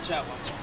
Watch out, watch out.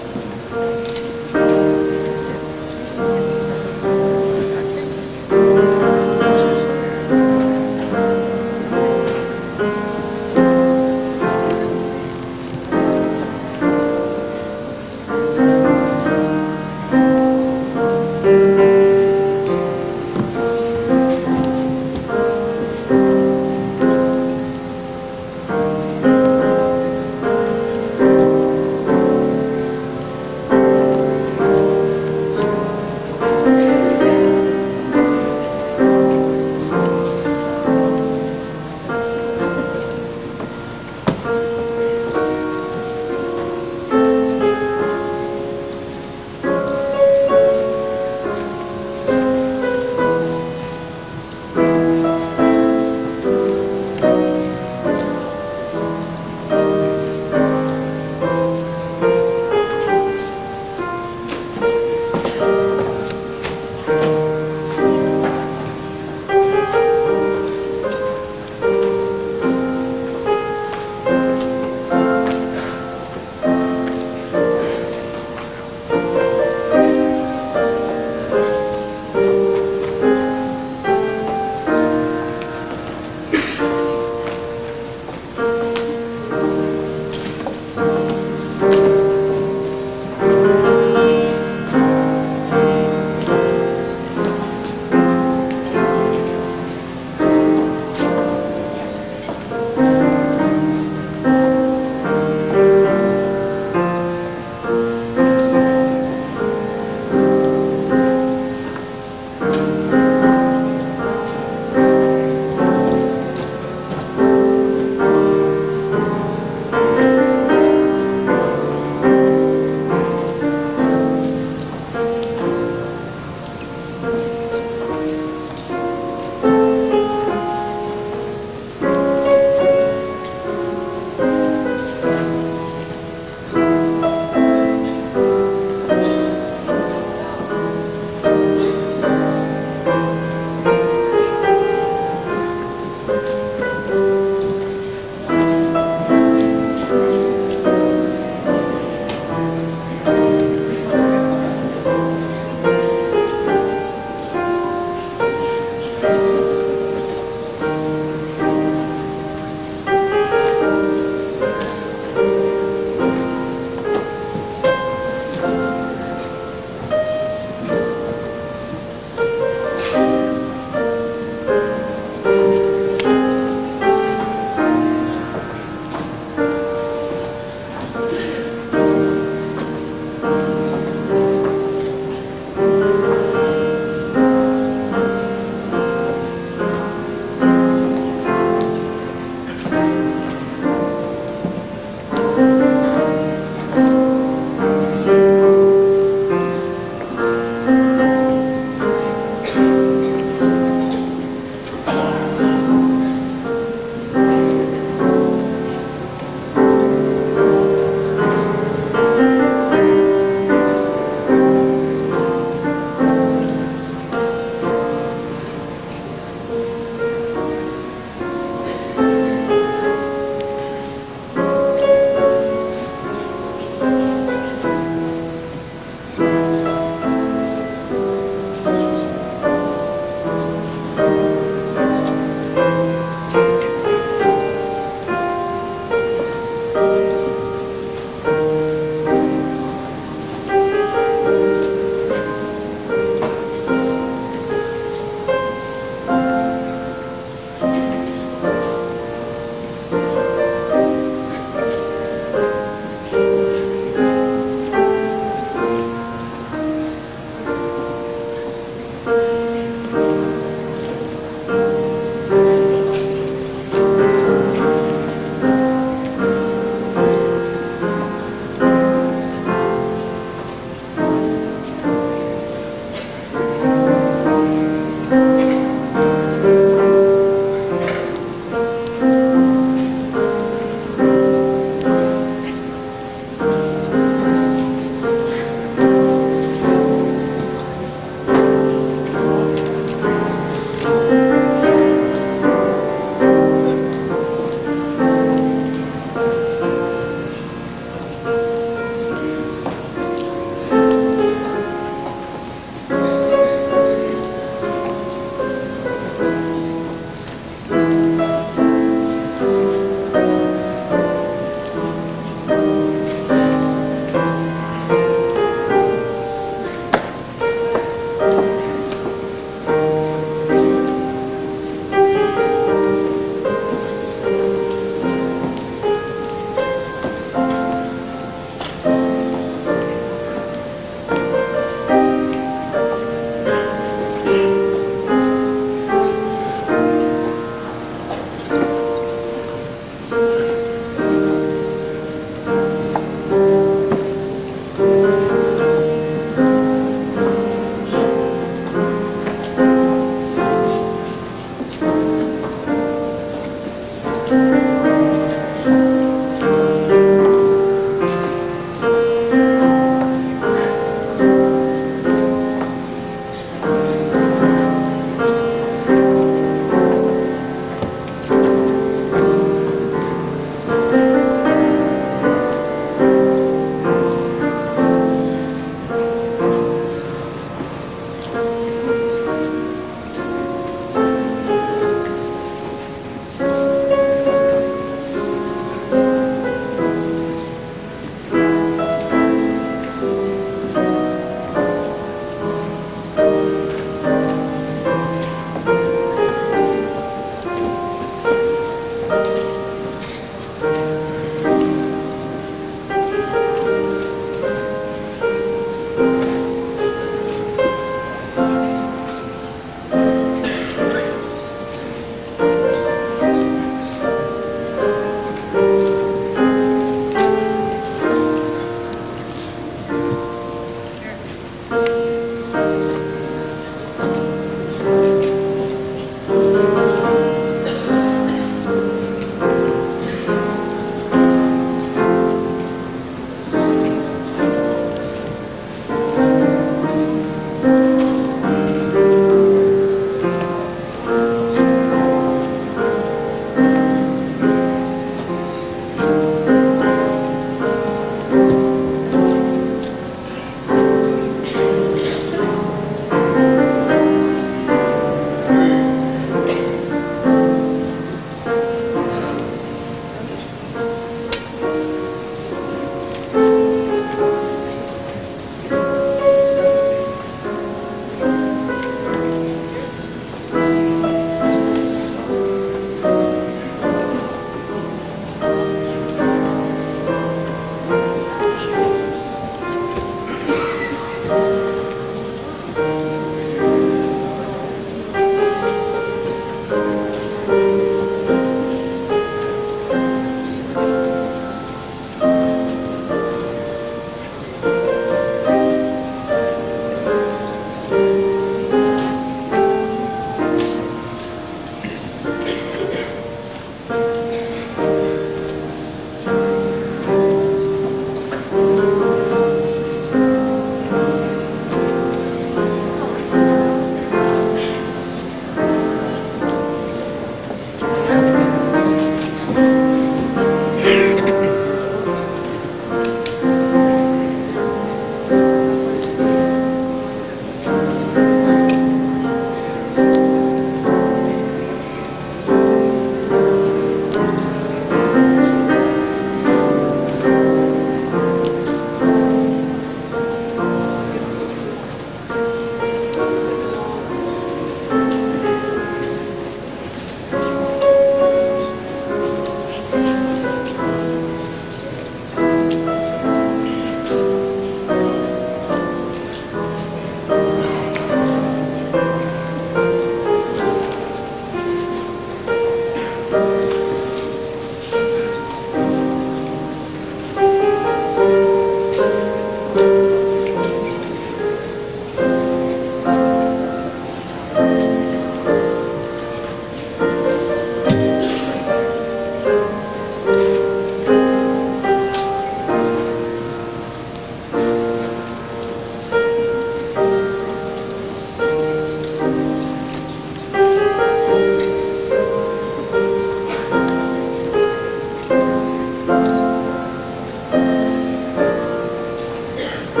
I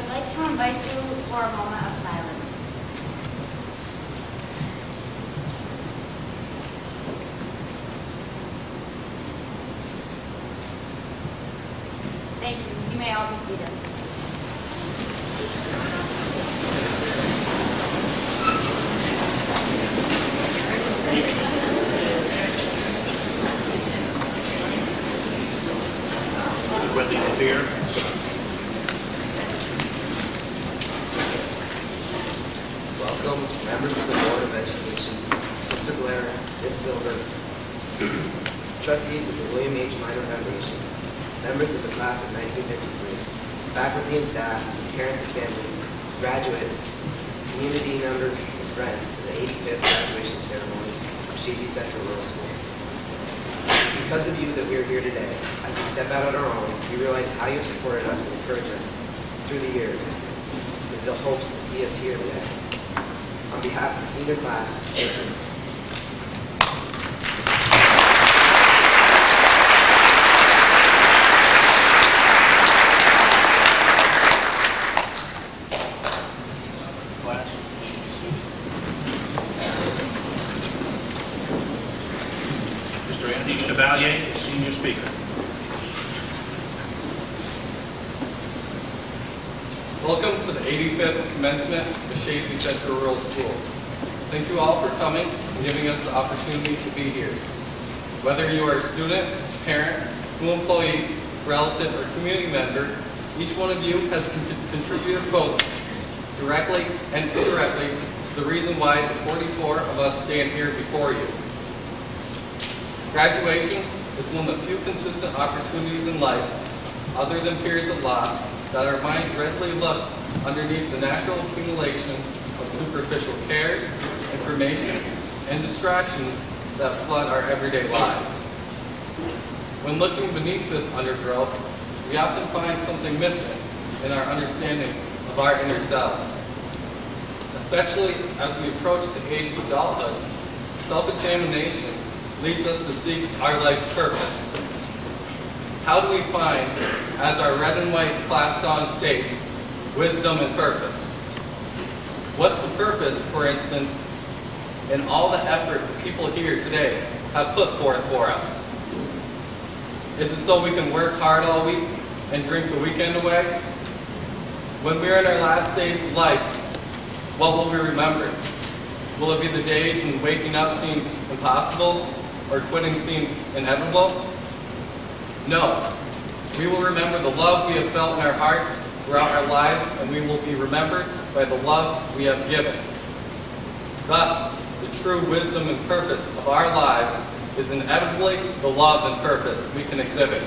would like to invite you for a moment of silence. Thank you. You may all be seated. Wendy here. Welcome, members of the Board of Education, Mr. Blair, Ms. Silver, trustees of the William H. Minor Foundation, members of the class of 1953, faculty and staff, parents and family, graduates, community members, and friends to the 85th graduation ceremony of Chazy Central Rural School. It's because of you that we are here today. As we step out on our own, we realize how you have supported us and encouraged us through the years with the hopes to see us here today. On behalf of the senior class, thank you. Class, please be seated. Mr. Andy Chevalier, senior speaker. Welcome to the 85th commencement of Chazy Central Rural School. Thank you all for coming and giving us the opportunity to be here. Whether you are a student, parent, school employee, relative, or community member, each one of you has contributed both directly and indirectly to the reason why the 44 of us stand here before you. Graduation is one of the few consistent opportunities in life, other than periods of loss, that our minds readily look underneath the natural accumulation of superficial cares, information, and distractions that flood our everyday lives. When looking beneath this undergrowth, we often find something missing in our understanding of our inner selves. Especially as we approach the age of adulthood, self-examination leads us to seek our life's purpose. How do we find, as our red and white class song states, wisdom and purpose? What's the purpose, for instance, in all the effort the people here today have put forth for us? Is it so we can work hard all week and drink the weekend away? When we're in our last days of life, what will we remember? Will it be the days when waking up seemed impossible or quitting seemed inevitable? No. We will remember the love we have felt in our hearts throughout our lives, and we will be remembered by the love we have given. Thus, the true wisdom and purpose of our lives is inevitably the love and purpose we can exhibit.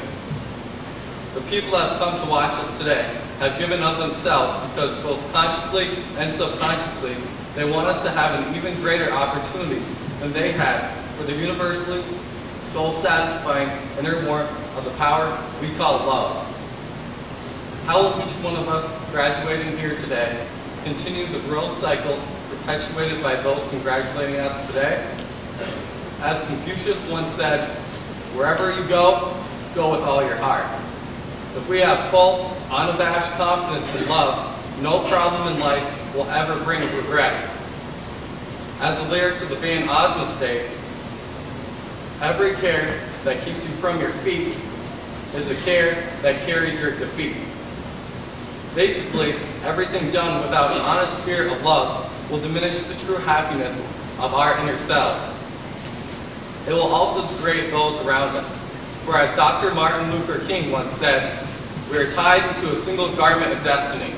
The people that have come to watch us today have given of themselves because both consciously and subconsciously, they want us to have an even greater opportunity than they had for the universally soul-satisfying inner warmth of the power we call love. How will each one of us graduating here today continue the growth cycle perpetuated by those congratulating us today? As Confucius once said, wherever you go, go with all your heart. If we have full, unabashed confidence in love, no problem in life will ever bring regret. As the lyrics of the band Ozma state, every care that keeps you from your feet is a care that carries your defeat. Basically, everything done without an honest spirit of love will diminish the true happiness of our inner selves. It will also degrade those around us. For as Dr. Martin Luther King once said, we are tied to a single garment of destiny.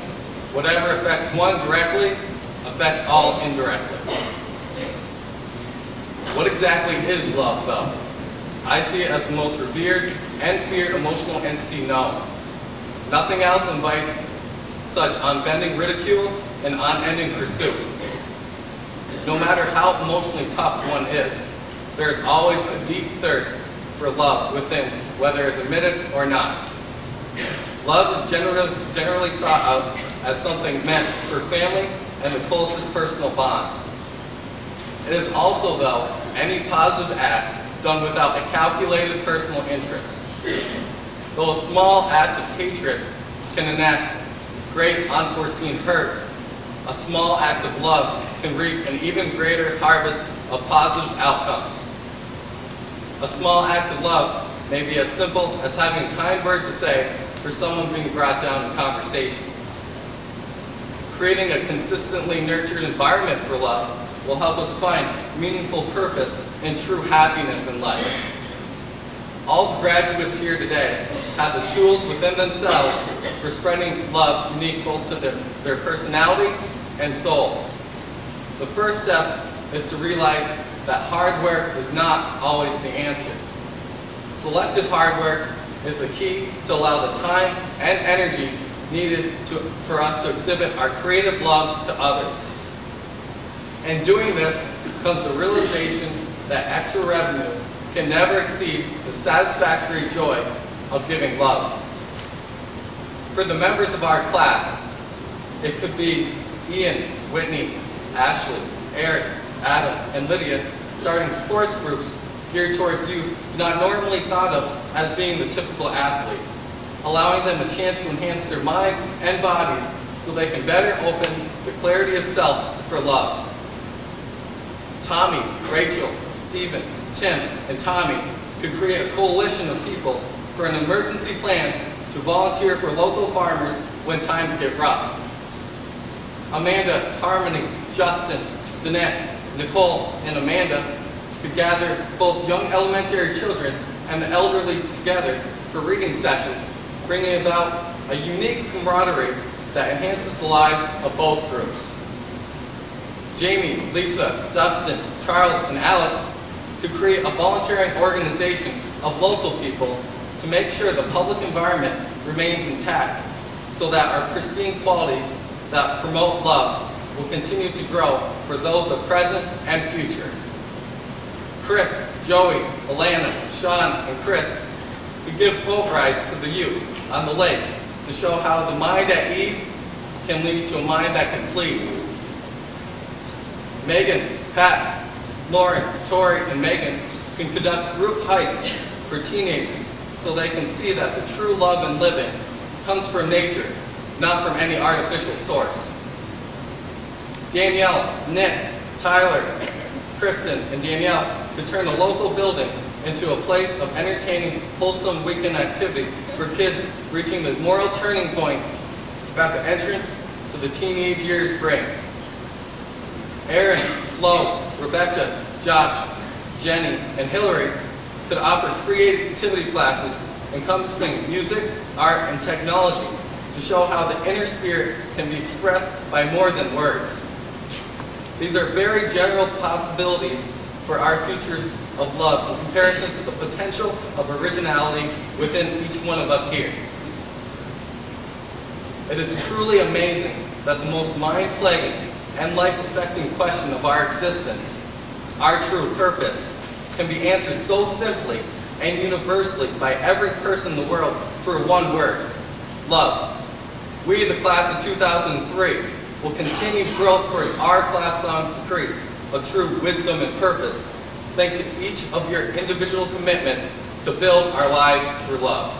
Whatever affects one directly, affects all indirectly. What exactly is love, though? I see it as the most revered and feared emotional entity known. Nothing else invites such unbending ridicule and unending pursuit. No matter how emotionally tough one is, there is always a deep thirst for love within, whether it's admitted or not. Love is generally thought of as something meant for family and the closest personal bonds. It is also, though, any positive act done without a calculated personal interest. Though a small act of hatred can enact great unforeseen hurt, a small act of love can reap an even greater harvest of positive outcomes. A small act of love may be as simple as having a kind word to say for someone being brought down in conversation. Creating a consistently nurtured environment for love will help us find meaningful purpose and true happiness in life. All the graduates here today have the tools within themselves for spreading love unique to their personality and souls. The first step is to realize that hard work is not always the answer. Selective hard work is the key to allow the time and energy needed for us to exhibit our creative love to others. And doing this comes the realization that extra revenue can never exceed the satisfactory joy of giving love. For the members of our class, it could be Ian, Whitney, Ashley, Eric, Adam, and Lydia starting sports groups geared towards youth not normally thought of as being the typical athlete, allowing them a chance to enhance their minds and bodies so they can better open the clarity of self for love. Tommy, Rachel, Stephen, Tim, and Tommy could create a coalition of people for an emergency plan to volunteer for local farmers when times get rough. Amanda, Harmony, Justin, Danette, Nicole, and Amanda could gather both young elementary children and the elderly together for reading sessions, bringing about a unique camaraderie that enhances the lives of both groups. Jamie, Lisa, Dustin, Charles, and Alex could create a volunteering organization of local people to make sure the public environment remains intact so that our pristine qualities that promote love will continue to grow for those of present and future. Chris, Joey, Alana, Sean, and Chris could give boat rides to the youth on the lake to show how the mind at ease can lead to a mind that can please. Megan, Pat, Lauren, Tori, and Megan can conduct group hikes for teenagers so they can see that the true love in living comes from nature, not from any artificial source. Danielle, Nick, Tyler, Kristen, and Danielle could turn a local building into a place of entertaining, wholesome weekend activity for kids reaching the moral turning point about the entrance to the teenage years bring. Aaron, Flo, Rebecca, Josh, Jenny, and Hillary could offer creativity classes encompassing music, art, and technology to show how the inner spirit can be expressed by more than words. These are very general possibilities for our futures of love in comparison to the potential of originality within each one of us here. It is truly amazing that the most mind-plaguing and life-affecting question of our existence, our true purpose, can be answered so simply and universally by every person in the world through one word: love. We, the class of 2003, will continue growth towards our class song's decree of true wisdom and purpose, thanks to each of your individual commitments to build our lives through love.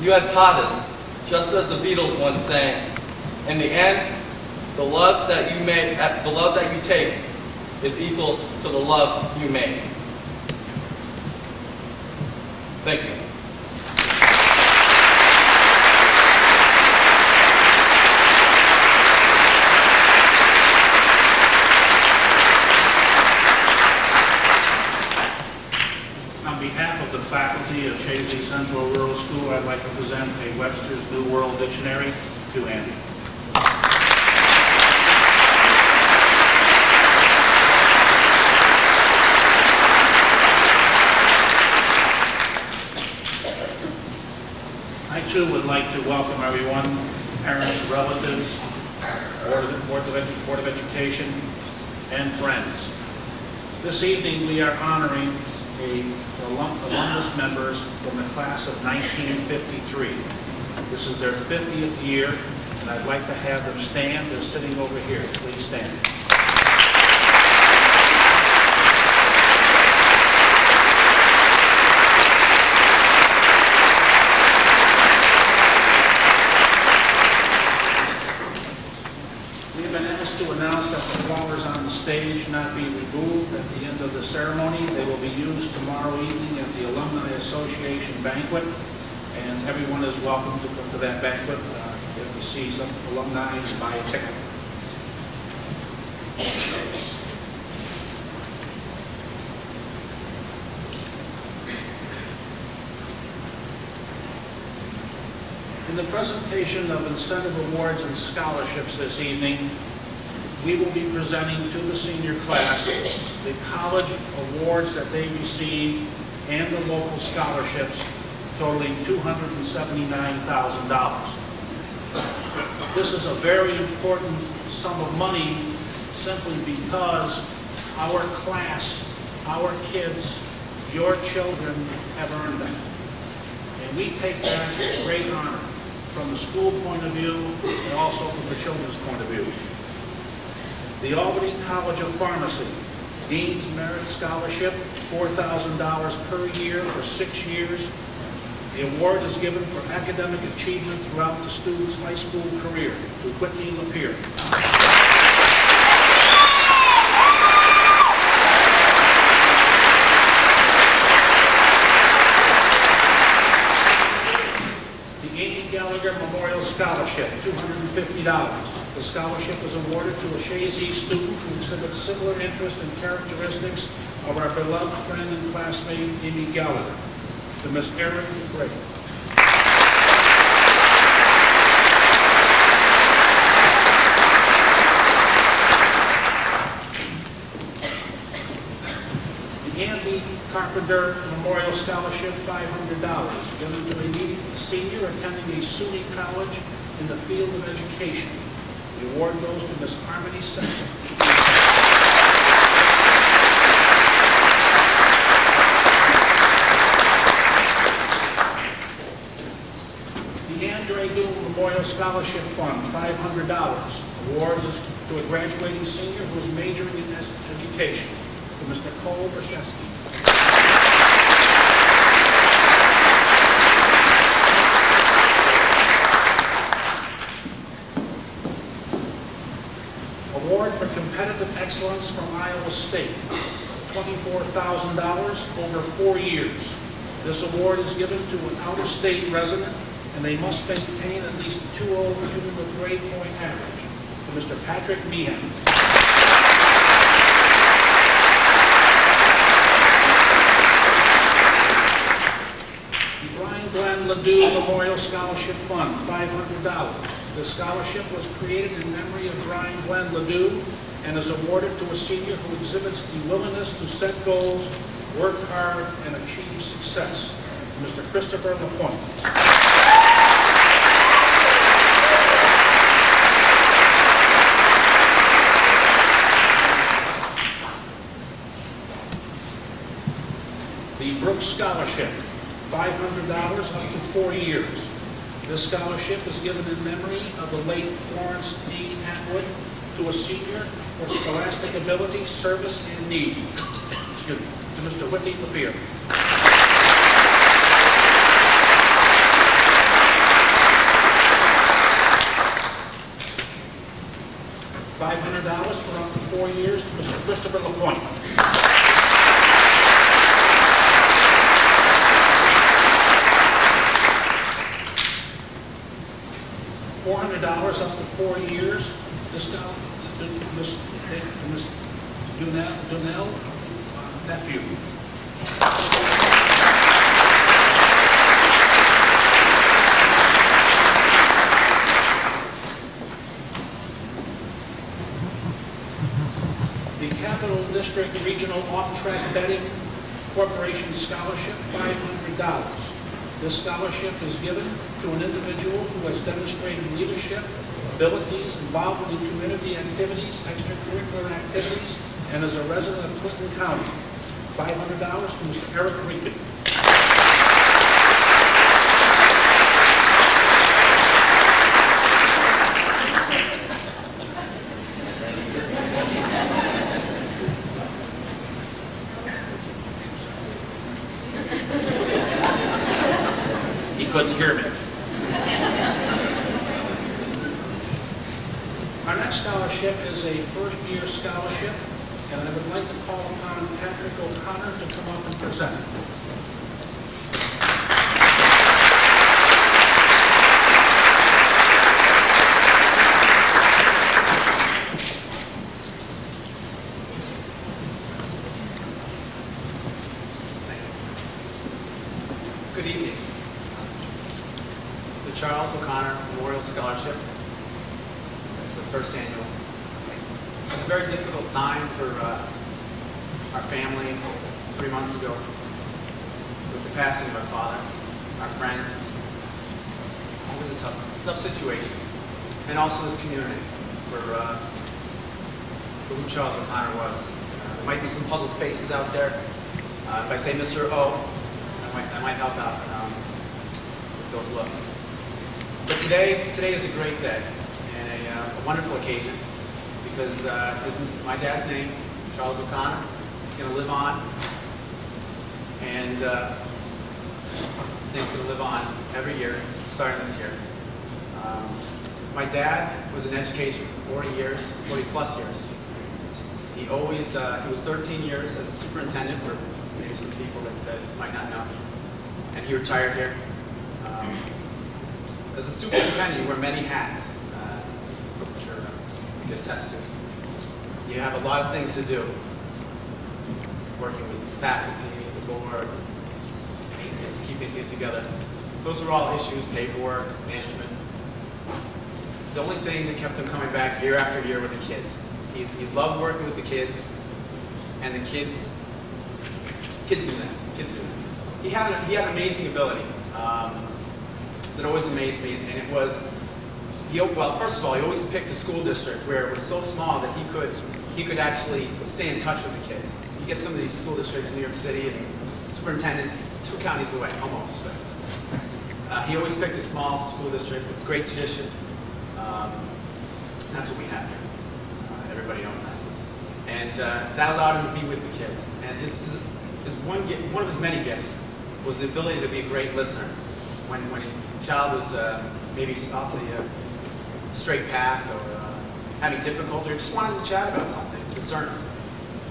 You have taught us, just as the Beatles once sang, in the end, the love that you take is equal to the love you make. Thank you. On behalf of the faculty of Chazy Central Rural School, I'd like to present a Webster's New World Dictionary to Andy. I too would like to welcome everyone, parents, relatives, Board of Education, and friends. This evening we are honoring alumnus members from the class of 1953. This is their 50th year, and I'd like to have them stand. They're sitting over here. Please stand. To announce that the flowers on the stage not be removed at the end of the ceremony. They will be used tomorrow evening at the Alumni Association banquet, and everyone is welcome to come to that banquet. If you see some alumni, buy a ticket. In the presentation of incentive awards and scholarships this evening, we will be presenting to the senior class the college awards that they received and the local scholarships totaling $279,000. This is a very important sum of money simply because our class, our kids, your children have earned them. And we take that as great honor from the school point of view and also from the children's point of view. The Albany College of Pharmacy Dean's Merit Scholarship, $4,000 per year for 6 years. The award is given for academic achievement throughout the student's high school career to Whitney Lapeer. The Amy Gallagher Memorial Scholarship, $250. The scholarship is awarded to a Chazy student who exhibits similar interest and characteristics of our beloved friend and classmate, Amy Gallagher, to Miss Erin Gray. The Andy Carpenter Memorial Scholarship, $500, given to a senior attending a SUNY college in the field of education. The award goes to Miss Harmony Simpson. The Andre Doom Memorial Scholarship Fund, $500. Award is to a graduating senior who is majoring in education, to Mr. Cole Brzezinski. Award for Competitive Excellence from Iowa State, $24,000 over 4 years. This award is given to an out-of-state resident, and they must maintain at least a 2.0 cumulative grade point average. To Mr. Patrick Meehan. The Brian Glenn Ledoux Memorial Scholarship Fund, $500. The scholarship was created in memory of Brian Glenn Ledoux and is awarded to a senior who exhibits the willingness to set goals, work hard, and achieve success. Mr. Christopher LaPointe. The Brooks Scholarship, $500 up to 4 years. This scholarship is given in memory of the late Florence D. Atwood to a senior for scholastic ability, service, and need. Excuse me, to Mr. Whitney Lapeer. $500 for up to 4 years to Mr. Christopher LaPointe. $400 up to 4 years. This now, Miss Dunell nephew. The Capital District Regional Off-Track Betting Corporation Scholarship, $500. This scholarship is given to an individual who has demonstrated leadership, abilities, involvement in community activities, extracurricular activities, and is a resident of Clinton County. $500 to Mr. Eric Rigby. He couldn't hear me. Our next scholarship is a first-year scholarship, and I would like to call upon Patrick O'Connor to come up and present. Good evening. The Charles O'Connor Memorial Scholarship is the first annual. It was a very difficult time for our family 3 months ago with the passing of our father, our friends. It was a tough situation. And also this community for who Charles O'Connor was. There might be some puzzled faces out there. If I say Mr. O, that might help out with those looks. But today is a great day and a wonderful occasion because my dad's name, Charles O'Connor, is going to live on, and his name's going to live on every year, starting this year. My dad was in education for 40 plus years. He was 13 years as a superintendent for maybe some people that might not know. And he retired here. As a superintendent, you wear many hats, which you can attest to. You have a lot of things to do, working with faculty, the board, maintenance, keeping things together. Those are all issues, paperwork, management. The only thing that kept him coming back year after year were the kids. He loved working with the kids, and the kids knew that. He had an amazing ability that always amazed me, and it was, well, first of all, he always picked a school district where it was so small that he could actually stay in touch with the kids. You get some of these school districts in New York City, and superintendents 2 counties away, almost. But he always picked a small school district with great tradition. That's what we have here. Everybody knows that. And that allowed him to be with the kids. And one of his many gifts was the ability to be a great listener. When a child was maybe off the straight path or having difficulty or just wanted to chat about something, concerns,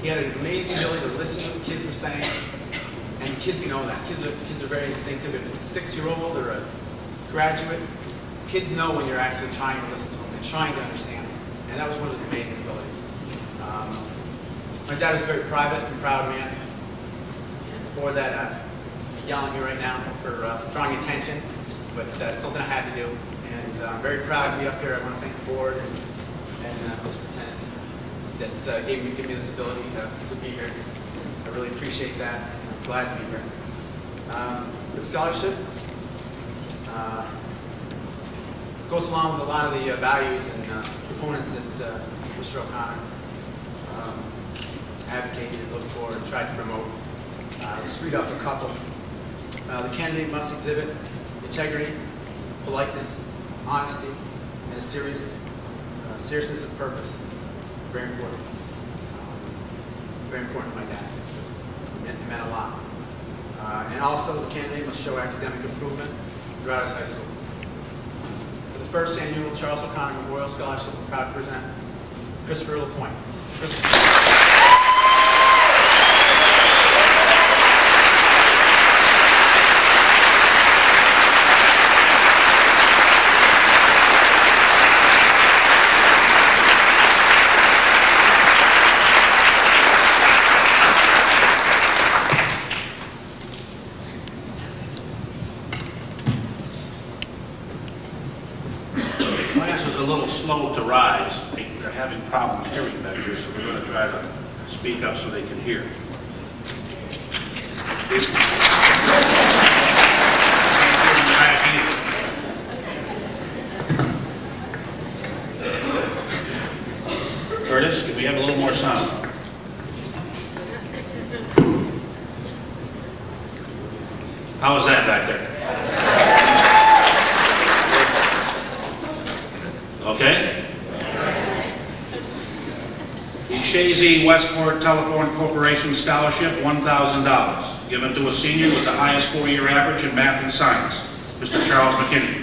he had an amazing ability to listen to what the kids were saying. And kids know that. Kids are very instinctive. If it's a 6-year-old or a graduate, kids know when you're actually trying to listen to them and trying to understand them. And that was one of his amazing abilities. My dad was a very private and proud man. For that, yelling at me right now for drawing attention, but it's something I had to do. And I'm very proud to be up here. I want to thank the board and the superintendent that gave me this ability to be here. I really appreciate that. I'm glad to be here. The scholarship goes along with a lot of the values and components that Mr. O'Connor advocated, looked for, and tried to promote. Let's read off a couple. The candidate must exhibit integrity, politeness, honesty, and a seriousness of purpose. Very important. Very important to my dad. It meant a lot. And also, the candidate must show academic improvement throughout his high school. For the first annual Charles O'Connor Memorial Scholarship, we're proud to present Christopher LaPointe. A little slow to rise. They're having problems hearing back here, so we're going to try to speak up so they can hear. Chazy Westport Telephone Corporation Scholarship, $1,000, given to a senior with the highest four-year average in math and science, Mr. Charles McKinney.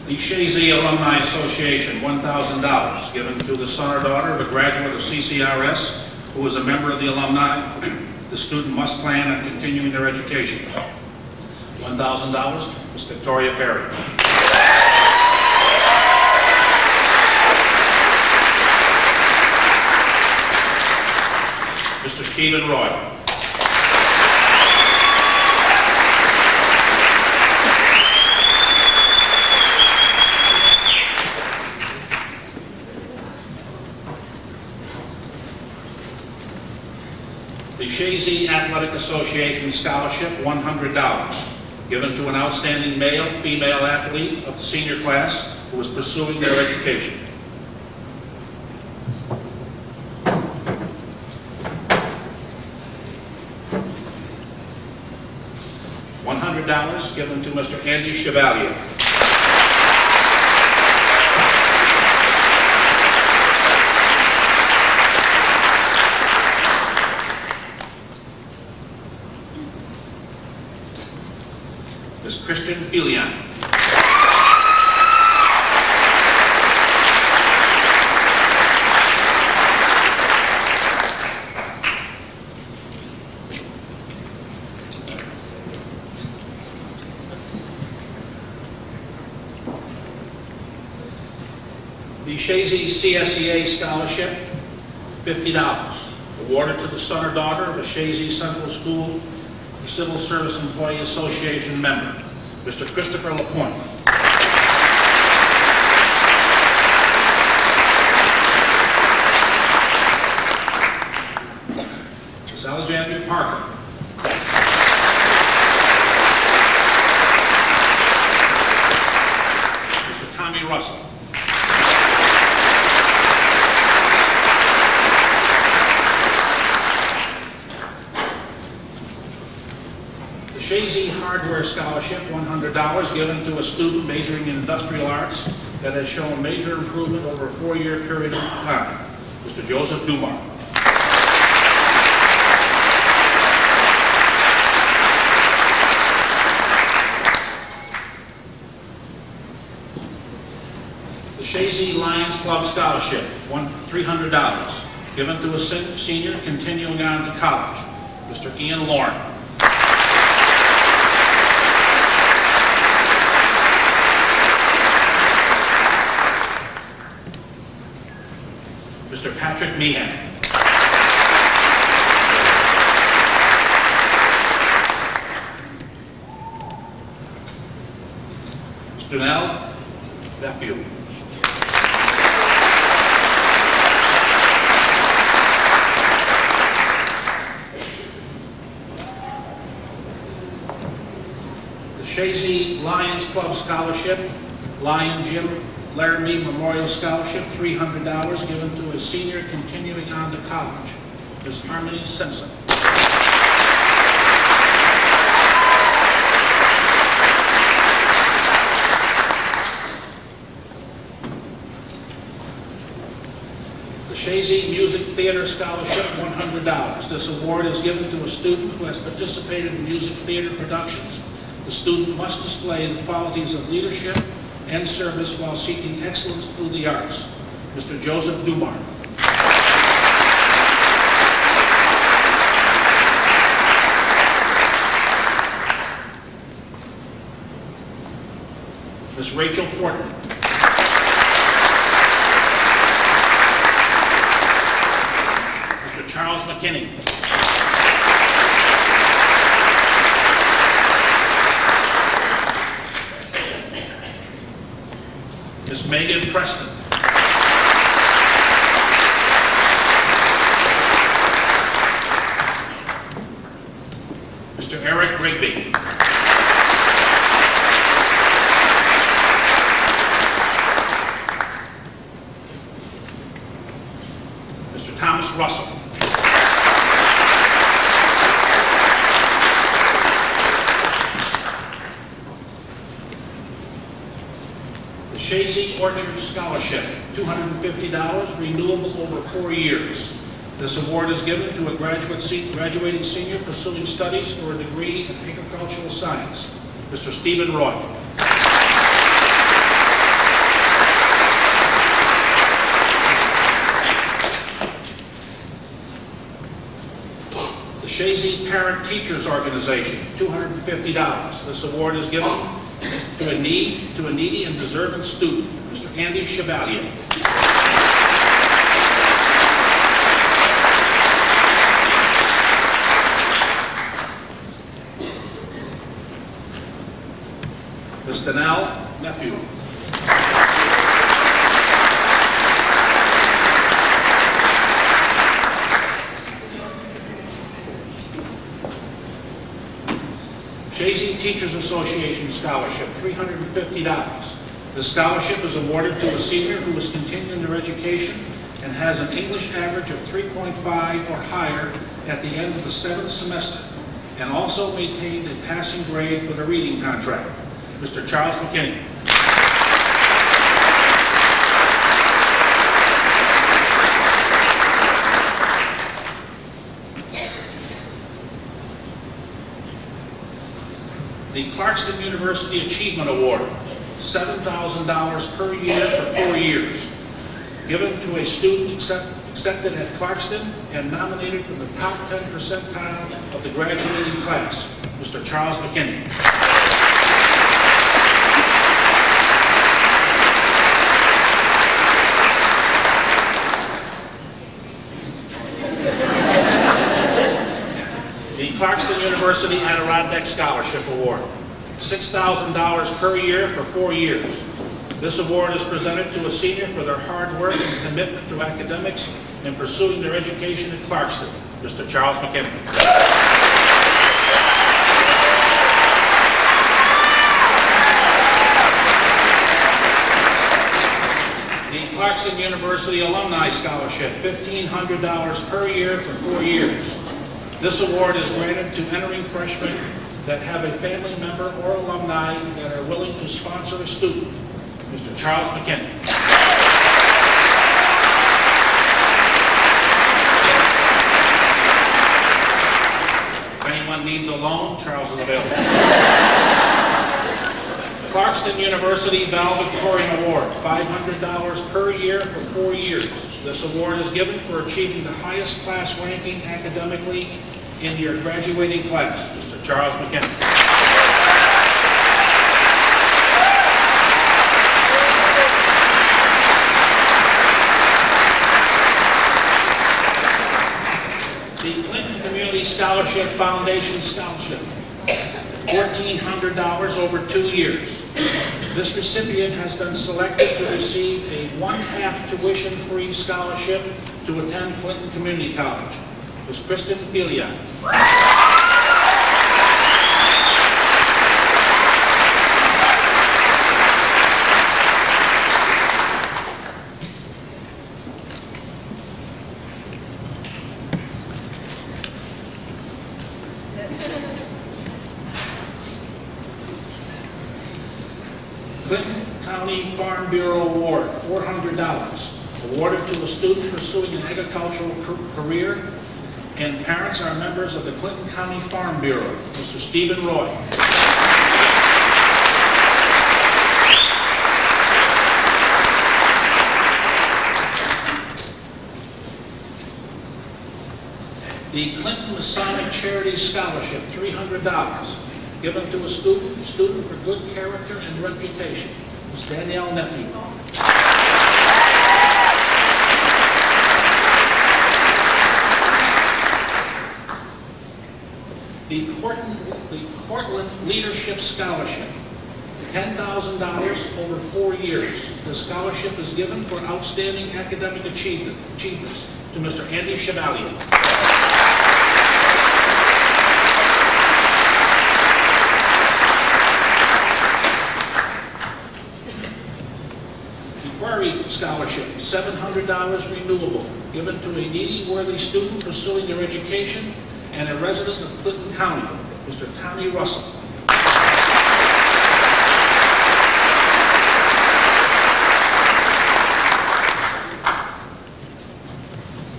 The Chazy Alumni Association, $1,000, given to the son or daughter of a graduate of CCRS who is a member of the alumni. The student must plan on continuing their education. $1,000, Ms. Victoria Perry. Mr. Stephen Roy. The Chazy Athletic Association Scholarship, $100, given to an outstanding male-female athlete of the senior class who is pursuing their education. $100 given to Mr. Andy Chevalier. Ms. Kristen Filion. The Chazy CSEA Scholarship, $50, awarded to the son or daughter of a Chazy Central School Civil Service Employee Association member, Mr. Christopher LaPointe. Ms. Alexandria Parker. Mr. Tommy Russell. Chazy Hardware Scholarship, $100, given to a student majoring in industrial arts that has shown major improvement over a four-year period of time, Mr. Joseph Dumar. The Chazy Lions Club Scholarship, $300, given to a senior continuing on to college, Mr. Ian Lauren. Mr. Patrick Meehan. Mr. Nell Veffield. The Chazy Lions Club Scholarship, Lion Jim Laramie Memorial Scholarship, $300, given to a senior continuing on to college, Ms. Harmony Simpson. The Chazy Music Theater Scholarship, $100. This award is given to a student who has participated in music theater productions. The student must display the qualities of leadership and service while seeking excellence through the arts, Mr. Joseph Dumar. Ms. Rachel Fortin. Mr. Charles McKinney. Ms. Megan Preston. Mr. Eric Rigby. Mr. Thomas Russell. Chazy Orchard Scholarship, $250, renewable over 4 years. This award is given to a graduating senior pursuing studies for a degree in agricultural science, Mr. Stephen Roy. The Chazy Parent Teachers Organization, $250. This award is given to a needy and deserving student, Mr. Andy Chevalier. Ms. Danelle Nephew. Chazy Teachers Association Scholarship, $350. The scholarship is awarded to a senior who is continuing their education and has an English average of 3.5 or higher at the end of the 7th semester, and also maintained a passing grade for the reading contract, Mr. Charles McKinney. The Clarkston University Achievement Award, $7,000 per year for 4 years, given to a student accepted at Clarkston and nominated for the top 10 percentile of the graduating class, Mr. Charles McKinney. The Clarkston University Adirondack Scholarship Award, $6,000 per year for 4 years. This award is presented to a senior for their hard work and commitment to academics and pursuing their education at Clarkston, Mr. Charles McKinney. The Clarkston University Alumni Scholarship, $1,500 per year for 4 years. This award is granted to entering freshmen that have a family member or alumni that are willing to sponsor a student, Mr. Charles McKinney. If anyone needs a loan, Charles is available. Clarkston University Valedictorian Award, $500 per year for 4 years. This award is given for achieving the highest class ranking academically in your graduating class, Mr. Charles McKinney. The Clinton Community Scholarship Foundation Scholarship, $1,400 over 2 years. This recipient has been selected to receive a 1/2 tuition-free scholarship to attend Clinton Community College. Ms. Kristen Delia. Clinton County Farm Bureau Award, $400, awarded to a student pursuing an agricultural career, and parents are members of the Clinton County Farm Bureau, Mr. Stephen Roy. The Clinton Masonic Charity Scholarship, $300, given to a student for good character and reputation, Ms. Danielle Nephew. The Cortland Leadership Scholarship, $10,000 over 4 years. The scholarship is given for outstanding academic achievements to Mr. Andy Chevalier. Scholarship, $700 renewable, given to a needy, worthy student pursuing their education and a resident of Clinton County, Mr. Tommy Russell.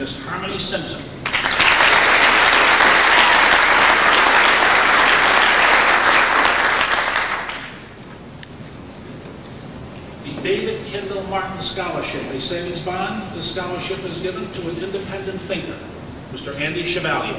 Miss Harmony Simpson. The David Kendall Martin Scholarship, a savings bond. This scholarship is given to an independent thinker, Mr. Andy Chevalier.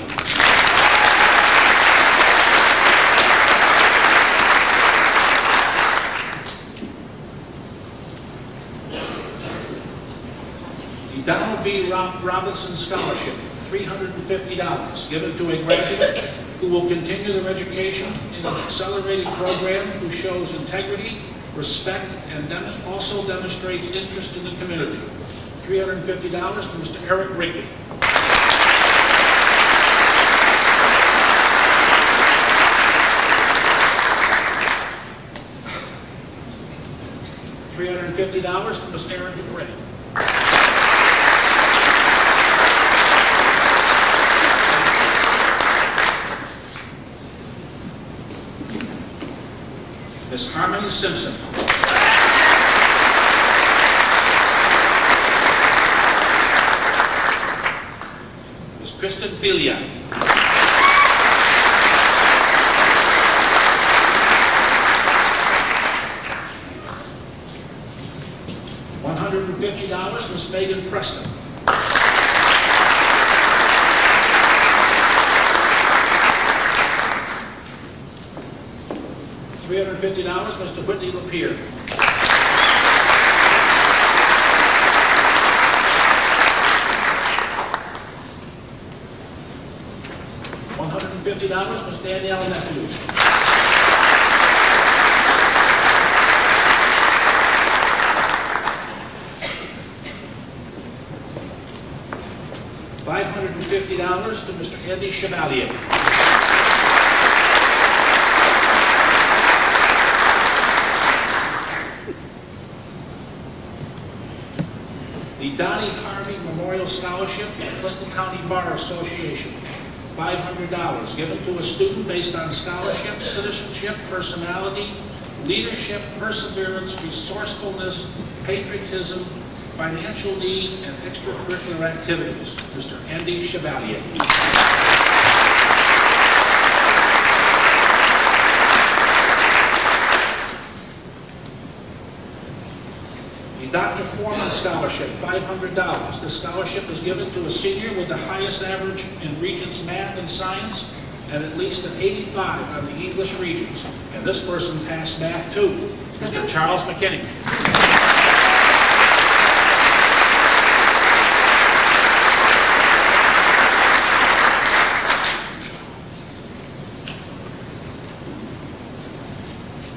The Donald B. Robinson Scholarship, $350, given to a graduate who will continue their education in an accelerated program, who shows integrity, respect, and also demonstrates interest in the community. $350 to Mr. Eric Rigby. $350 to Ms. Erin DeBray. Miss Harmony Simpson. Miss Kristen Filia. $150, Miss Megan Preston. $350, Mr. Whitney Lapierre. $150, Ms. Danielle Nephew. $550 to Mr. Andy Chevalier. The Donnie Harvey Memorial Scholarship, Clinton County Bar Association, $500, given to a student based on scholarship, citizenship, personality, leadership, perseverance, resourcefulness, patriotism, financial need, and extracurricular activities. Mr. Andy Chevalier. Dr. Foreman Scholarship, $500. This scholarship is given to a senior with the highest average in Regents Math and Science and at least an 85 on the English Regents. And this person passed Math too, Mr. Charles McKinney.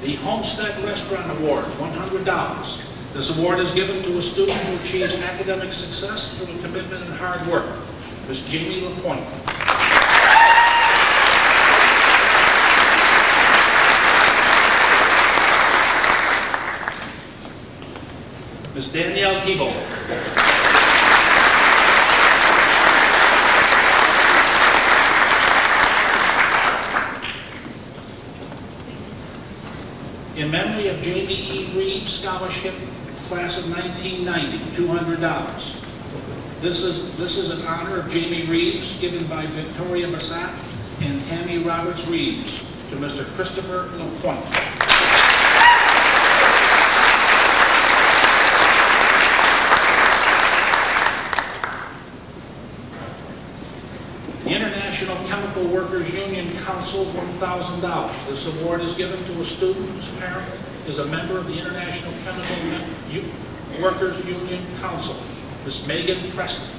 The Homestead Restaurant Award, $100. This award is given to a student who achieves academic success through commitment and hard work. Ms. Jamie LaPointe. Ms. Danielle Keeble. In memory of Jamie E. Reeves Scholarship, Class of 1990, $200. This is in honor of Jamie Reeves, given by Victoria Bassat and Tammy Roberts Reeves to Mr. Christopher LaPointe. The International Chemical Workers Union Council, $1,000. This award is given to a student whose parent is a member of the International Chemical Workers Union Council, Ms. Megan Preston.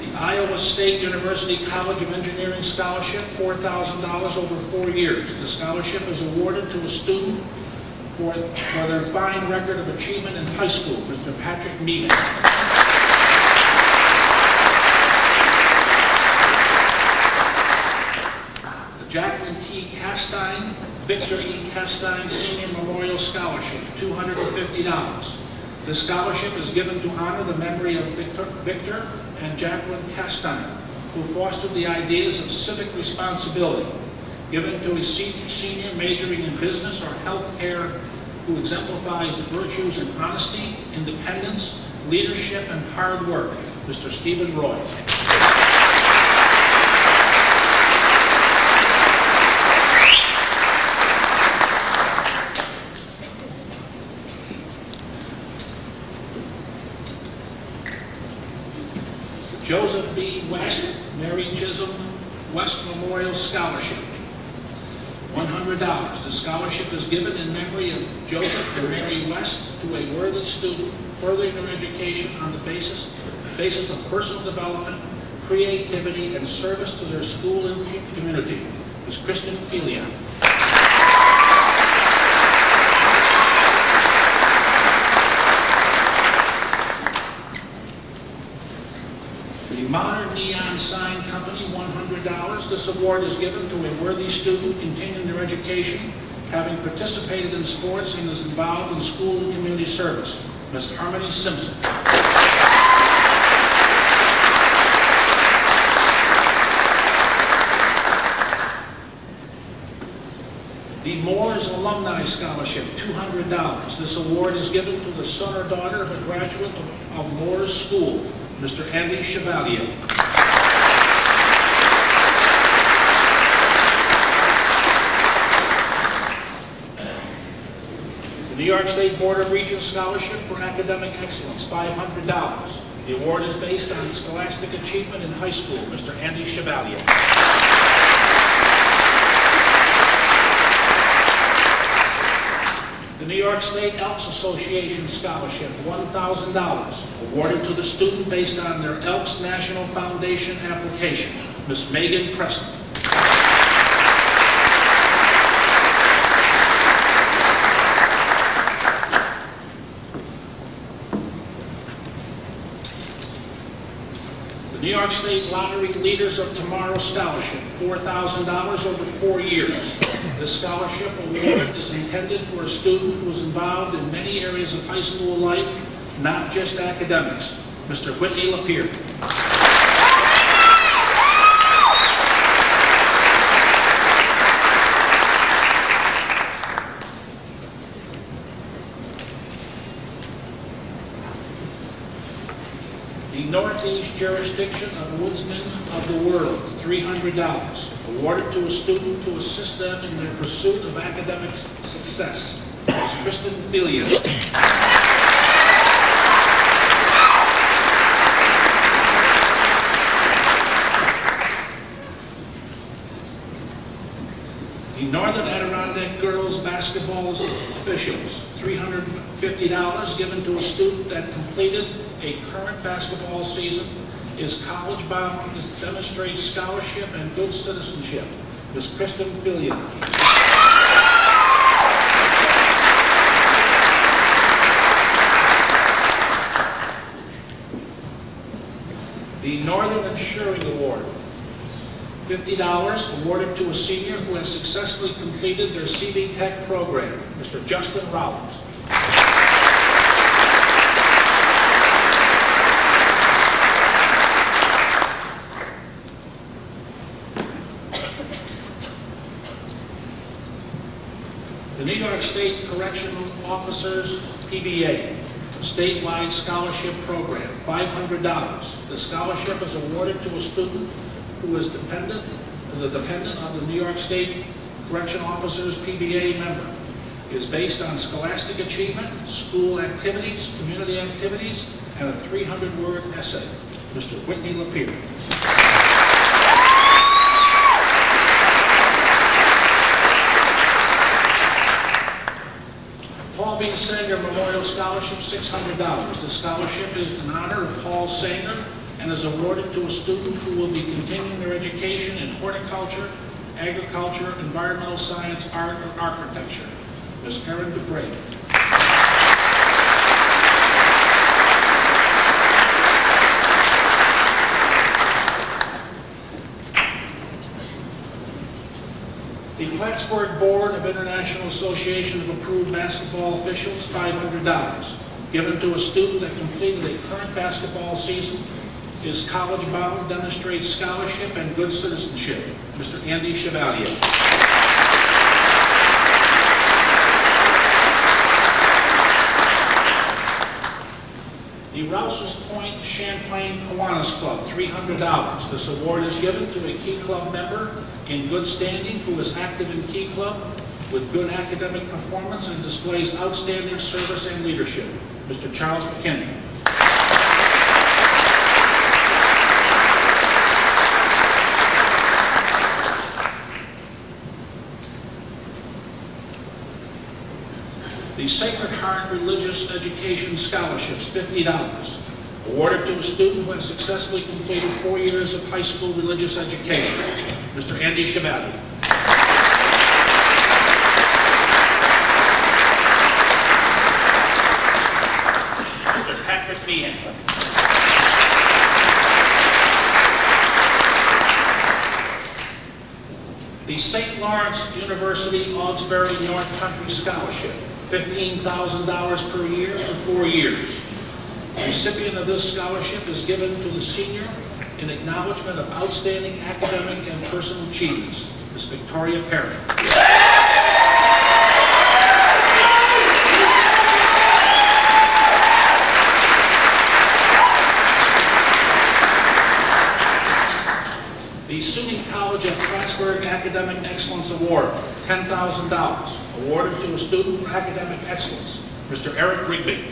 The Iowa State University College of Engineering Scholarship, $4,000 over 4 years. The scholarship is awarded to a student for their fine record of achievement in high school, Mr. Patrick Meehan. Jacqueline T. Castine, Victor E. Castine Senior Memorial Scholarship, $250. This scholarship is given to honor the memory of Victor and Jacqueline Castine, who fostered the ideas of civic responsibility, given to a senior majoring in business or healthcare who exemplifies the virtues in honesty, independence, leadership, and hard work, Mr. Stephen Roy. Joseph B. West, Mary Chisholm West Memorial Scholarship, $100. The scholarship is given in memory of Joseph and Mary West to a worthy student furthering their education on the basis of personal development, creativity, and service to their school and community. Ms. Kristen Felia. The Modern Neon Sign Company, $100. This award is given to a worthy student continuing their education, having participated in sports and is involved in school and community service. Ms. Harmony Simpson. The Moores Alumni Scholarship, $200. This award is given to the son or daughter of a graduate of Moores School, Mr. Andy Chevalier. The New York State Board of Regents Scholarship for Academic Excellence, $500. The award is based on scholastic achievement in high school, Mr. Andy Chevalier. The New York State Elks Association Scholarship, $1,000, awarded to the student based on their Elks National Foundation application, Ms. Megan Preston. The New York State Lottery Leaders of Tomorrow Scholarship, $4,000 over 4 years. This scholarship award is intended for a student who is involved in many areas of high school life, not just academics. Mr. Whitney Lapierre. The Northeast Jurisdiction of Woodsmen of the World, $300, awarded to a student to assist them in their pursuit of academic success. Ms. Kristen Filia. The Northern Adirondack Girls Basketball Officials, $350, given to a student that completed a current basketball season, is college-bound, demonstrates scholarship and good citizenship. Ms. Kristen Filia. The Northern Insuring Award, $50, awarded to a senior who has successfully completed their CV Tech program, Mr. Justin Rollins. The New York State Correctional Officers PBA, statewide scholarship program, $500. The scholarship is awarded to a student who is the dependent of the New York State Correctional Officers PBA member. It is based on scholastic achievement, school activities, community activities, and a 300-word essay. Mr. Whitney Lapierre. Paul B. Sanger Memorial Scholarship, $600. The scholarship is in honor of Paul Sanger and is awarded to a student who will be continuing their education in horticulture, agriculture, environmental science, art, or architecture. Ms. Erin DeBray. The Plattsburgh Board of International Association of Approved Basketball Officials, $500, given to a student that completed a current basketball season, is college-bound, demonstrates scholarship and good citizenship. Mr. Andy Chevalier. The Rouse's Point Champlain Kiwanis Club, $300. This award is given to a Key Club member in good standing who is active in Key Club with good academic performance and displays outstanding service and leadership. Mr. Charles McKinney. The Sacred Heart Religious Education Scholarships, $50. Awarded to a student who has successfully completed 4 years of high school religious education. Mr. Andy Chevalier. Mr. Patrick Meehan. The St. Lawrence University Augsbury North Country Scholarship, $15,000 per year for 4 years. The recipient of this scholarship is given to the senior in acknowledgement of outstanding academic and personal achievements. Ms. Victoria Perry. The SUNY College at Plattsburgh Academic Excellence Award, $10,000, awarded to a student for academic excellence, Mr. Eric Rigby.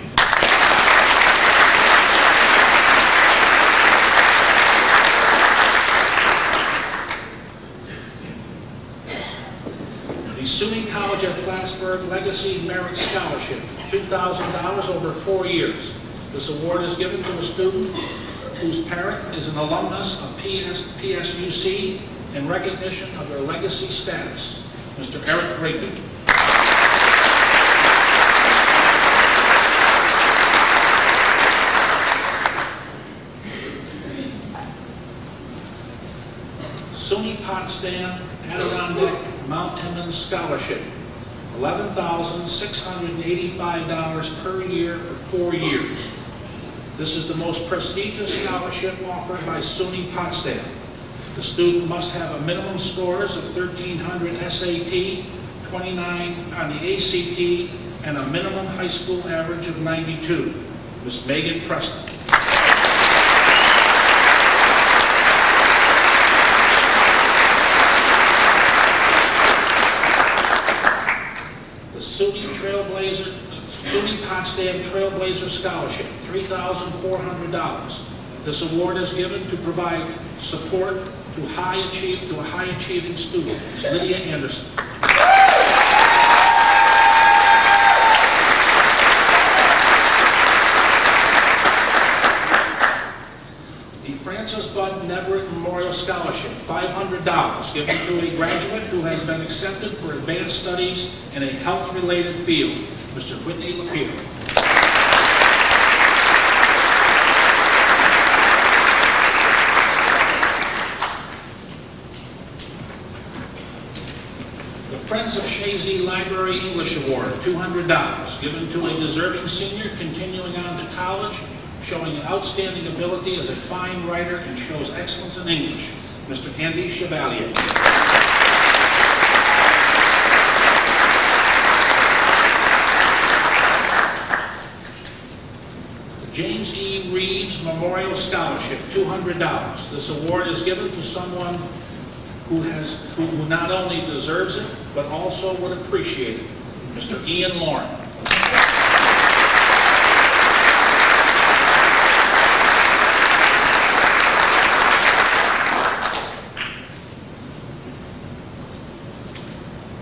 The SUNY College at Plattsburgh Legacy Merit Scholarship, $2,000 over 4 years. This award is given to a student whose parent is an alumnus of PSUC in recognition of their legacy status, Mr. Eric Rigby. SUNY Potsdam Adirondack Mount Emmons Scholarship, $11,685 per year for 4 years. This is the most prestigious scholarship offered by SUNY Potsdam. The student must have a minimum scores of 1,300 SAT, 29 on the ACT, and a minimum high school average of 92. Ms. Megan Preston. The SUNY Potsdam Trailblazer Scholarship, $3,400. This award is given to provide support to a high-achieving student, Ms. Lydia Anderson. The Francis Budd Neverett Memorial Scholarship, $500, given to a graduate who has been accepted for advanced studies in a health-related field, Mr. Whitney Lapierre. The Friends of Chazy Library English Award, $200, given to a deserving senior continuing on to college, showing an outstanding ability as a fine writer and shows excellence in English, Mr. Andy Chevalier. The James E. Reeves Memorial Scholarship, $200. This award is given to someone who not only deserves it, but also would appreciate it, Mr. Ian Lauren.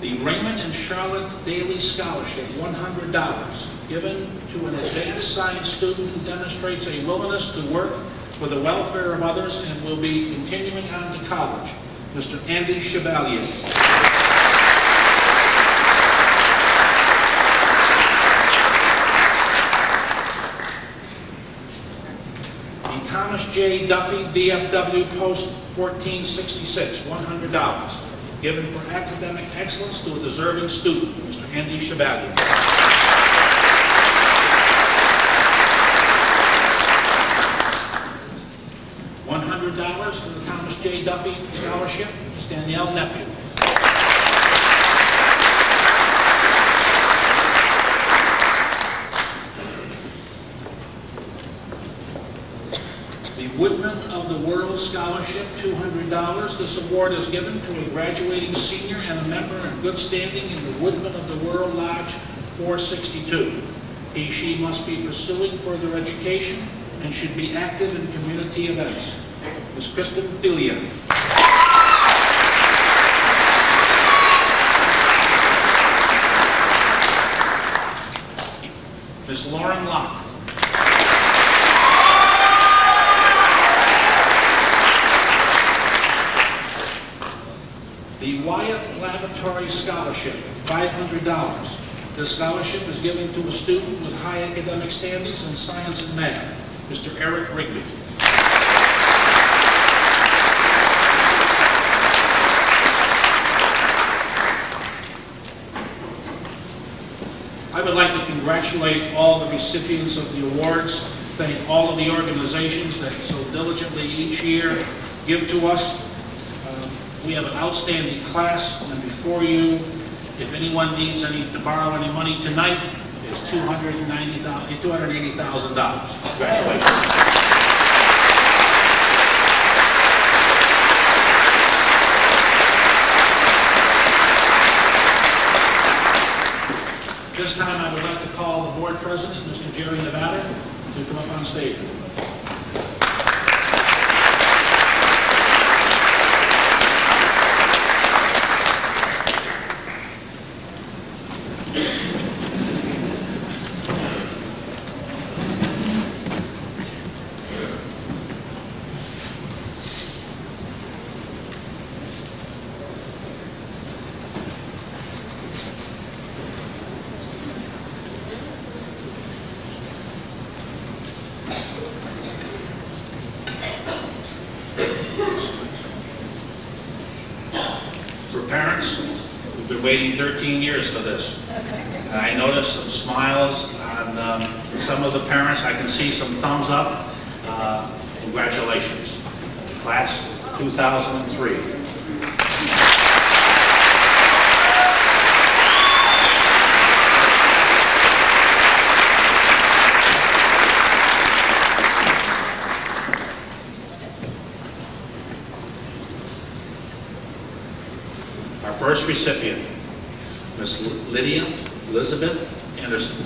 The Raymond and Charlotte Daly Scholarship, $100, given to an advanced science student who demonstrates a willingness to work for the welfare of others and will be continuing on to college, Mr. Andy Chevalier. The Thomas J. Duffy DFW Post 1466, $100. Given for academic excellence to a deserving student, Mr. Andy Chevalier. $100 for the Thomas J. Duffy Scholarship, Ms. Danielle Nephew. Scholarship, $200. This award is given to a graduating senior and a member in good standing in the Woodman of the World Lodge 462. She must be pursuing further education and should be active in community events. Ms. Kristen Delia. Ms. Lauren Locke. The Wyeth Laboratory Scholarship, $500. This scholarship is given to a student with high academic standings in science and math, Mr. Eric Rigby. I would like to congratulate all the recipients of the awards, thank all of the organizations that so diligently each year give to us. We have an outstanding class, and before you, if anyone needs to borrow any money tonight, is $280,000. Congratulations. This time I would like to call the board president, Mr. Jerry Nevada, to come up on stage. Parents, we've been waiting 13 years for this. And I noticed some smiles on some of the parents. I can see some thumbs up. Congratulations. Class 2003. First recipient, Ms. Lydia Elizabeth Anderson.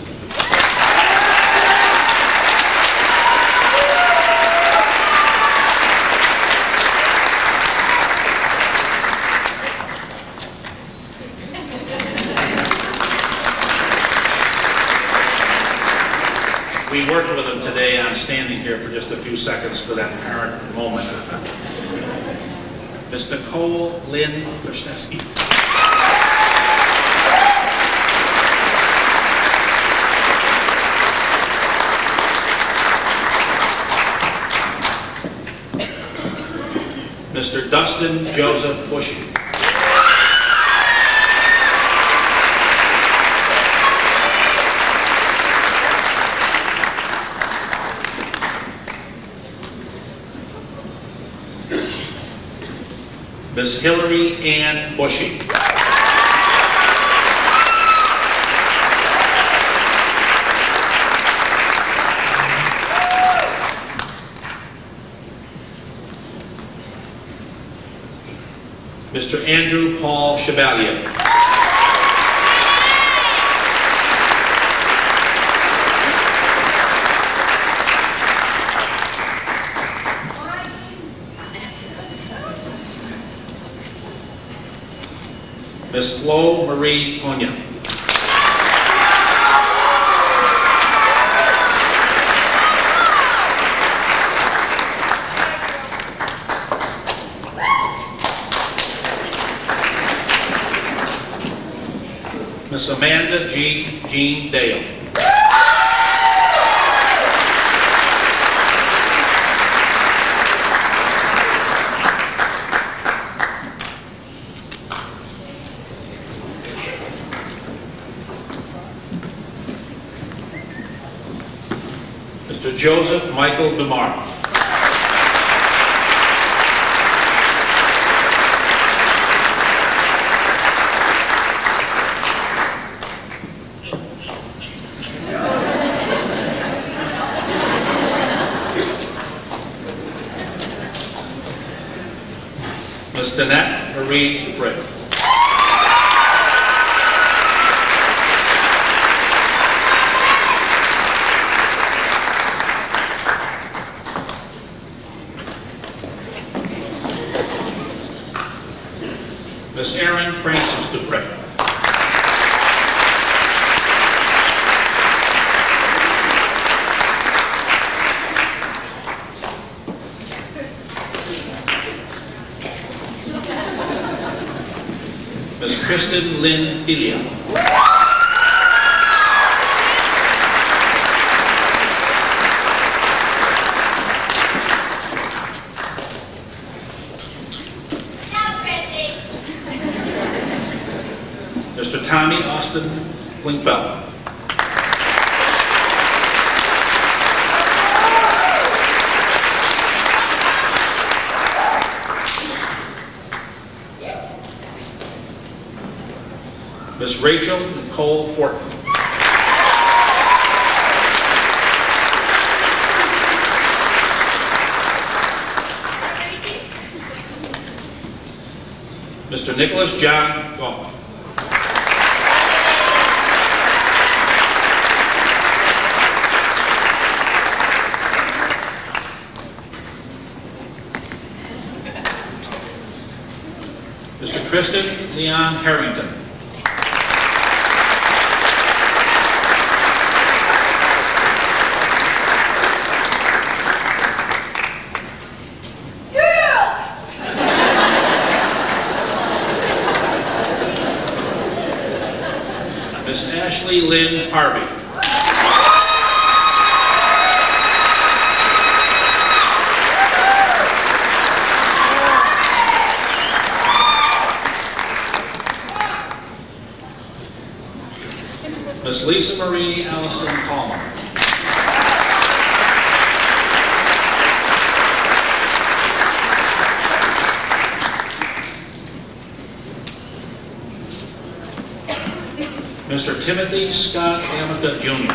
We worked with them today on standing here for just a few seconds for that parent moment. Ms. Nicole Lynn Krasneski. Mr. Dustin Joseph Bushy. Ms. Hillary Ann Bushy. Mr. Andrew Paul Chevalier. Ms. Flo Marie Konya. Ms. Amanda Jean Dale. Mr. Joseph Michael DeMar. Marie Britt. Miss Erin Francis Dupre. Miss Kristen Lynn Delia. Mr. Tommy Austin Klinkfeld. Miss Rachel Nicole Fortin. Mr. Nicholas John Goff. Mr. Kristen Leon Harrington. Miss Ashley Lynn Harvey. Miss Lisa Marie Allison Palmer. Mr. Timothy Scott Amata Jr.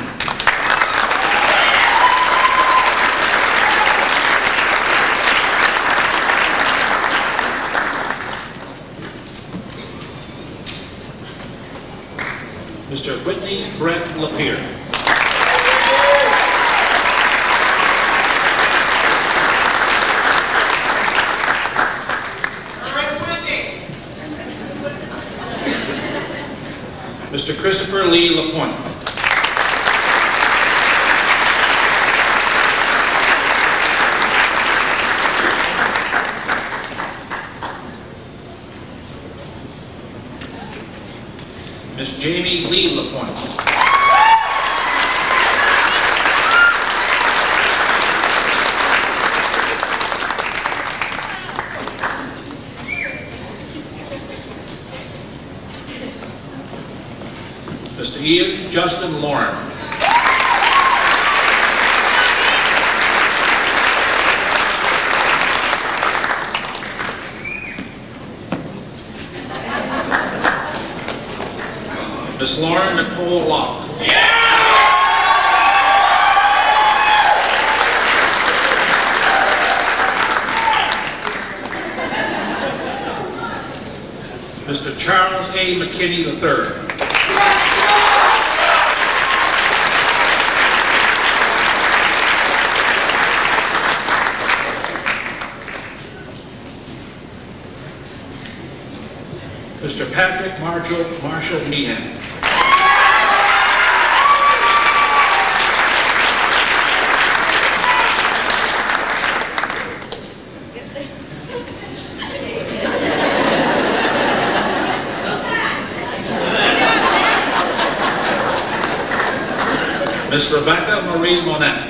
Mr. Whitney Brett Lapierre. Mr. Christopher Lee LaPointe. Miss Jamie Lee LaPointe. Mr. Ian Justin Lauren. Miss Lauren Nicole Locke. Mr. Charles A. McKinney III. Mr. Patrick Marshall Meehan. Miss Rebecca Marie Monette.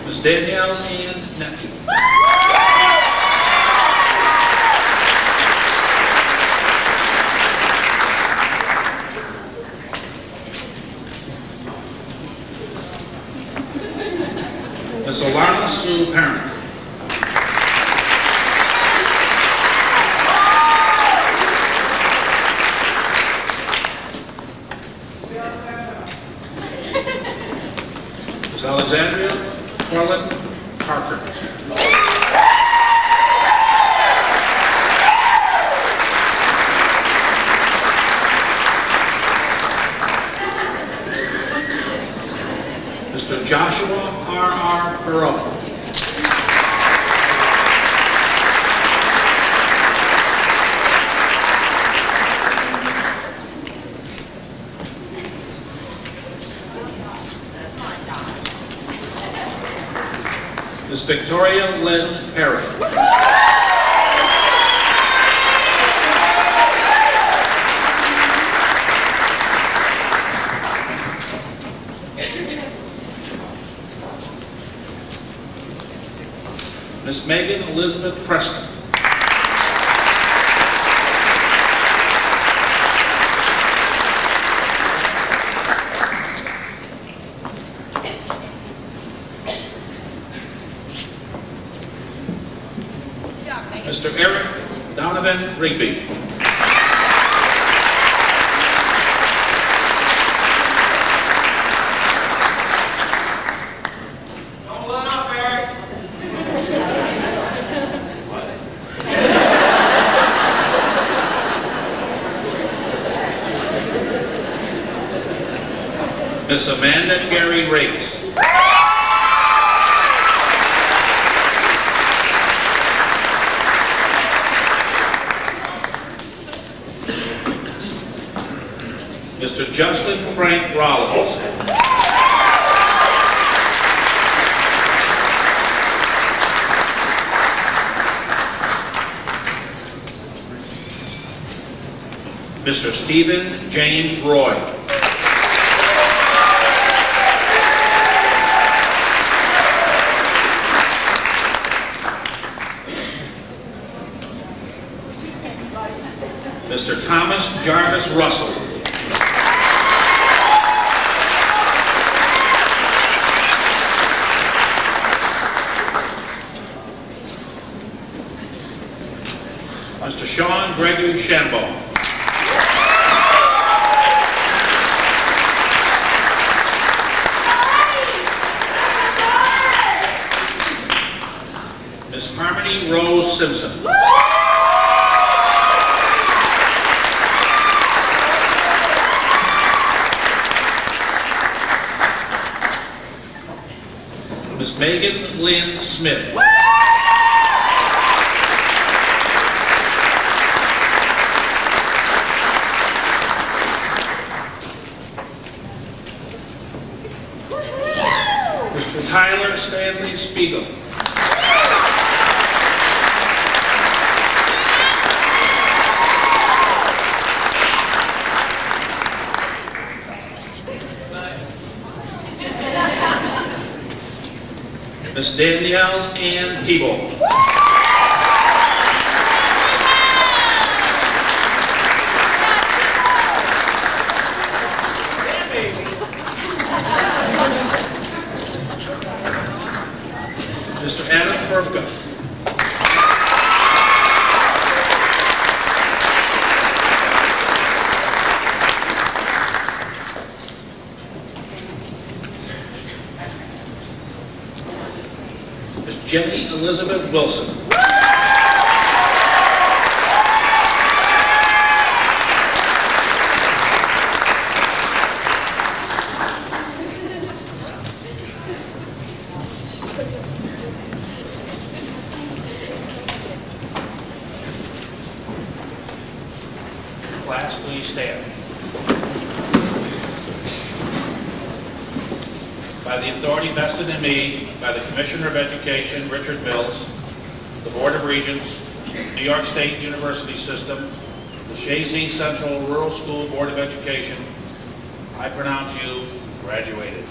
Miss Danielle Ann Nephew. Miss Alana Sue Parent. Ms. Alexandria Corlett Parker. Mr. Joshua R.R. Perot. Ms. Victoria Lynn Perry. Ms. Megan Elizabeth Preston. Mr. Eric Donovan Rigby. Don't let up, Eric. Miss Amanda Gary Riggs. Mr. Justin Frank Rollins. Mr. Stephen James Roy. Mr. Thomas Jarvis Russell. Mr. Sean Gregory Shambo. Miss Harmony Rose Simpson. Miss Megan Lynn Smith. Mr. Tyler Stanley Spiegel. Miss Danielle Ann Peeble. Mr. Adam Burka. Ms. Jenny Elizabeth Wilson. Class, please stand. By the authority vested in me by the Commissioner of Education, Richard Mills, the Board of Regents, New York State University System, the Chazy Central Rural School Board of Education, I pronounce you graduated.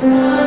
Love